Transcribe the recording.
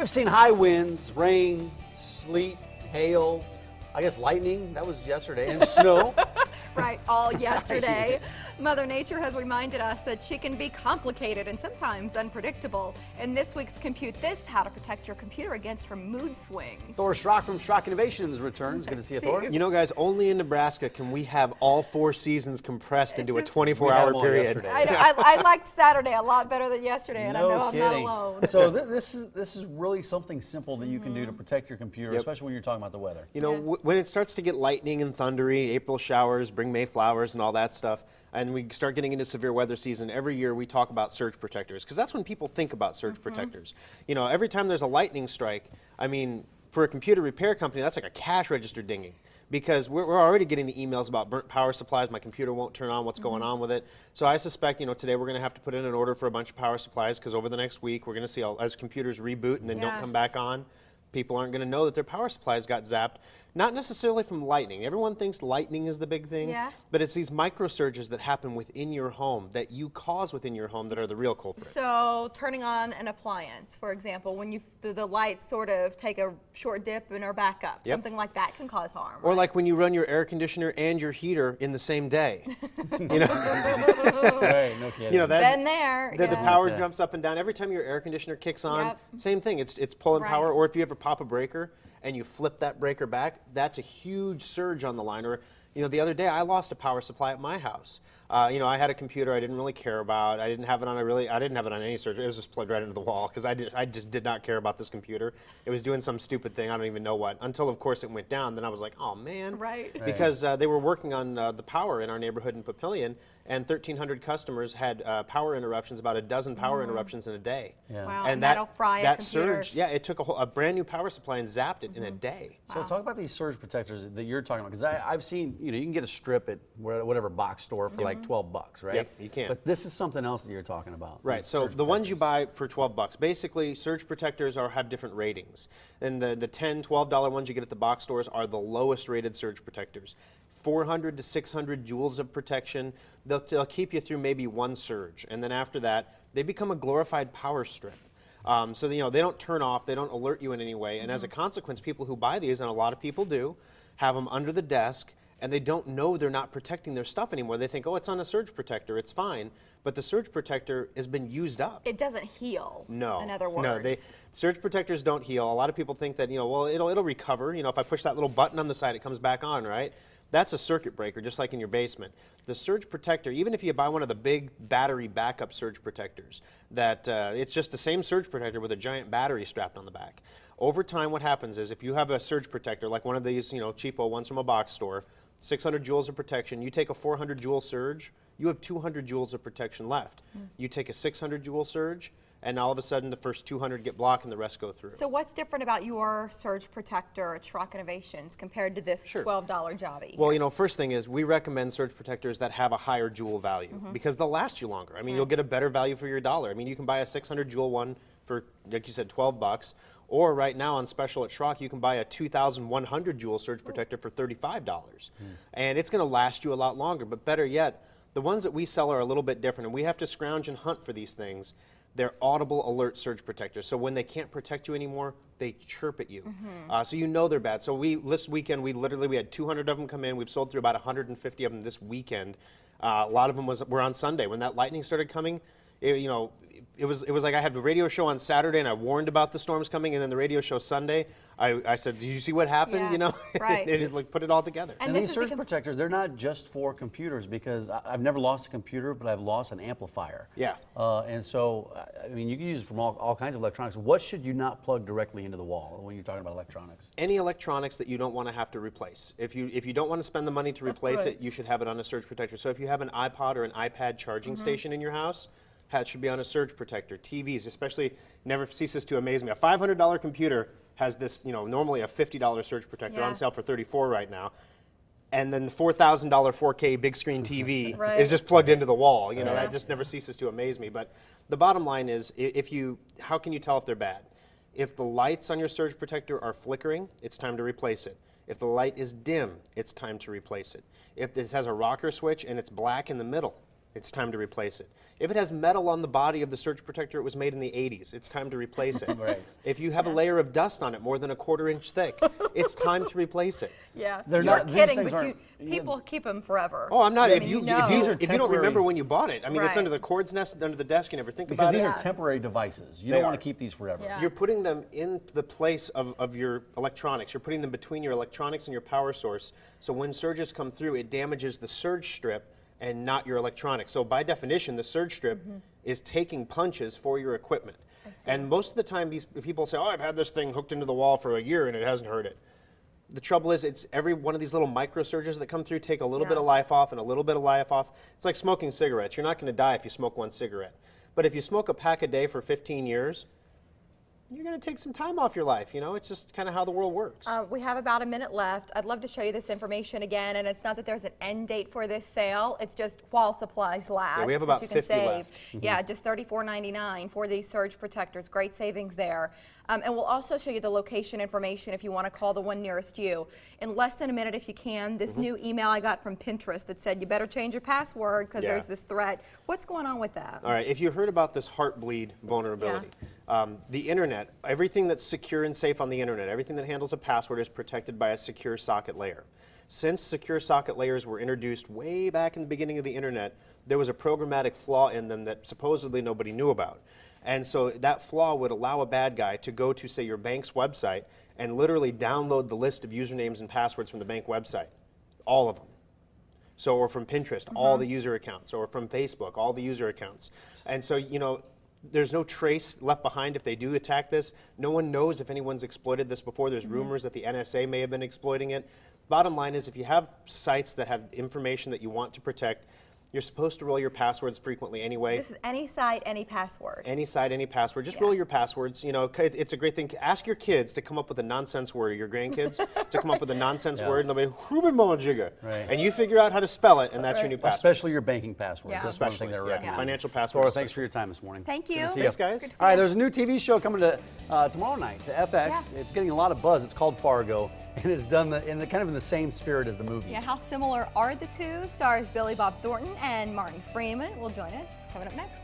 We've seen high winds, rain, sleet, hail, I guess lightning, that was yesterday, and snow. Right, all yesterday. Mother Nature has reminded us that she can be complicated and sometimes unpredictable. In this week's Compute This, how to protect your computer against her mood swings. Thor Schrock from Schrock Innovations returns. Good to see you, Thor. You know, guys, only in Nebraska can we have all 4 seasons compressed into a It's- 24-hour period. yesterday. I know, I liked Saturday a lot better than yesterday, and I know I'm not alone. So this is really something simple that you can do to protect your computer, especially when you're talking about the weather. You know, when it starts to get lightning and thundery, April showers, bring May flowers and all that stuff, and we start getting into severe weather season, every year we talk about surge protectors, because that's when people think about surge protectors. You know, every time there's a lightning strike, I mean, for a computer repair company, that's like a cash register dinging, because we're already getting the emails about burnt power supplies, my computer won't turn on, what's going on with it. So I suspect, you know, today we're going to have to put in an order for a bunch of power supplies, because over the next week we're going to see, as computers reboot and then don't come back on, people aren't going to know that their power supplies got zapped. Not necessarily from lightning. Everyone thinks lightning is the big thing, but it's these microsurges that happen within your home that you cause within your home that are the real culprit. So turning on an appliance, for example, when the lights sort of take a short dip and are back up, something like that can cause harm. Or right? like when you run your air conditioner and your heater in the same day. You know, Right, no kidding. you know that. Been there. The yeah. power jumps up and down every time your air conditioner kicks on. Same thing. It's pulling power. Or if you ever pop a breaker and you flip that breaker back, that's a huge surge on the line. Or, you know, the other day I lost a power supply at my house. You know, I had a computer I didn't really care about. I didn't have it on any surge. It was just plugged right into the wall because I just did not care about this computer. It was doing some stupid thing. I don't even know what. Until of course it went down. Then I was like, oh man. Right. Because they were working on the power in our neighborhood in Papillion, and 1,300 customers had power interruptions, about a dozen power interruptions in a day. Yeah. Wow, And that'll fry a that computer. surge, it took a brand new power supply and zapped it in a day. So talk about these surge protectors that you're talking about, because I've seen, you know, you can get a strip at whatever box store for like $12, right? Yep, you can. But this is something else that you're talking about. Right, these so surge the ones you protectors. buy for $12, basically surge protectors have different ratings. And the $10, $12 ones you get at the box stores are the lowest rated surge protectors. 400 to 600 joules of protection. They'll keep you through maybe one surge. And then after that, they become a glorified power strip. So you know, they don't turn off, they don't alert you in any way. And as a consequence, people who buy these, and a lot of people do, have them under the desk, and they don't know they're not protecting their stuff anymore. They think, oh, it's on a surge protector, it's fine. But the surge protector has been used up. It doesn't heal. No. In other words. No, surge protectors don't heal. A lot of people think that, you know, well, it'll recover. You know, if I push that little button on the side, it comes back on, right? That's a circuit breaker, just like in your basement. The surge protector, even if you buy one of the big battery backup surge protectors, that it's just the same surge protector with a giant battery strapped on the back. Over time, what happens is if you have a surge protector, like one of these, you know, cheapo ones from a box store, 600 joules of protection, you take a 400 joule surge, you have 200 joules of protection left. You take a 600 joule surge, and all of a sudden the first 200 get blocked and the rest go through. So what's different about your surge protector at Schrock Innovations compared to this $12 jobby? Well, you know, first thing is we recommend surge protectors that have a higher joule value because they'll last you longer. I mean, you'll get a better value for your dollar. I mean, you can buy a 600 joule one for, like you said, $12, or right now on special at Schrock, you can buy a 2,100 joule surge protector for $35. And it's going to last you a lot longer, but better yet, the ones that we sell are a little bit different, and we have to scrounge and hunt for these things. They're audible alert surge protectors. So when they can't protect you anymore, they chirp at you. So you know they're bad. So this weekend, we had 200 of them come in. We've sold through about 150 of them this weekend. A lot of them were on Sunday. When that lightning started coming, you know, it was like I had the radio show on Saturday and I warned about the storms coming, and then the radio show Sunday, I said, did you see what happened? You know, right. it like put it all together. And these surge protectors, they're not just for computers, because I've never lost a computer, but I've lost an amplifier. Yeah. And so, I mean, you can use it from all kinds of electronics. What should you not plug directly into the wall when you're talking about electronics? Any electronics that you don't want to have to replace. If you don't want to spend the money to replace it, you should have it on a surge protector. So if you have an iPod or an iPad charging station in your house, that should be on a surge protector. TVs, especially, never ceases to amaze me. A $500 computer has this, you know, normally a $50 surge protector on sale for $34 right now. And then the $4,000 4K big screen TV is just plugged into the wall. You know, that just never ceases to amaze me. But the bottom line is, how can you tell if they're bad? If the lights on your surge protector are flickering, it's time to replace it. If the light is dim, it's time to replace it. If it has a rocker switch and it's black in the middle, it's time to replace it. If it has metal on the body of the surge protector, it was made in the 80s, it's time to replace it. Right. If you have a layer of dust on it more than a 1/4 inch thick, it's time to replace it. Yeah, They're you're not- these kidding, things but aren't- people keep them forever. Oh, I'm not. I If mean, you, know. These are if you don't temporary- remember when you bought it, I mean, it's Right. under the cord's nest, under the desk, you never think Because about these it. are temporary devices. You They don't want are. to keep these forever. Yeah. You're putting them in the place of your electronics. You're putting them between your electronics and your power source. So when surges come through, it damages the surge strip and not your electronics. So by definition, the surge strip is taking punches for your equipment. And most of the time, these people say, "Oh, I've had this thing hooked into the wall for a year and it hasn't hurt it." The trouble is, it's every one of these little micro surges that come through take a little bit Yeah. of life off and a little bit of life off. It's like smoking cigarettes. You're not going to die if you smoke one cigarette. But if you smoke a pack a day for 15 years, you're going to take some time off your life. You know, it's just kind of how the world works. We have about a minute left. I'd love to show you this information again, and it's not that there's an end date for this sale. It's just while supplies last. Yeah, we have that about you can 50 save. left. Yeah, just $34.99 for these surge protectors. Great savings there. And we'll also show you the location information if you want to call the one nearest you. In less than a minute, if you can, this new email I got from Pinterest that said you better change your password because Yeah. there's this threat. What's going on with that? All right, if you heard about this Heartbleed vulnerability, the internet, everything that's secure and safe on the internet, everything that handles a password is protected by a secure socket layer. Since secure socket layers were introduced way back in the beginning of the internet, there was a programmatic flaw in them that supposedly nobody knew about. And so that flaw would allow a bad guy to go to, say, your bank's website and literally download the list of usernames and passwords from the bank website, all of them. So, or from Pinterest, all the user accounts, or from Facebook, all the user accounts. And so, you know, there's no trace left behind if they do attack this. No one knows if anyone's exploited this before. There's rumors that the NSA may have been exploiting it. Bottom line is, if you have sites that have information that you want to protect, you're supposed to roll your passwords frequently anyway. This is any site, any password. Any site, any password. Just roll your passwords. You know, it's a great thing. Ask your kids to come up with a nonsense word, or your grandkids to come up with a nonsense word, and they'll be Hubenmojiga. Right. And you figure out how to spell it, and that's your new password. Especially your banking password. Yeah. That's one Especially, thing they're yeah. recommending. Financial passwords. Laura, thanks for your time this morning. Thank Good you. to see Thanks, guys. Good to see All right, you. there's a new TV show coming to tomorrow night to FX. Yeah. It's getting a lot of buzz. It's called Fargo, and it's done kind of in the same spirit as the movie. Yeah, how similar are the two? Stars Billy Bob Thornton and Martin Freeman will join us coming up next.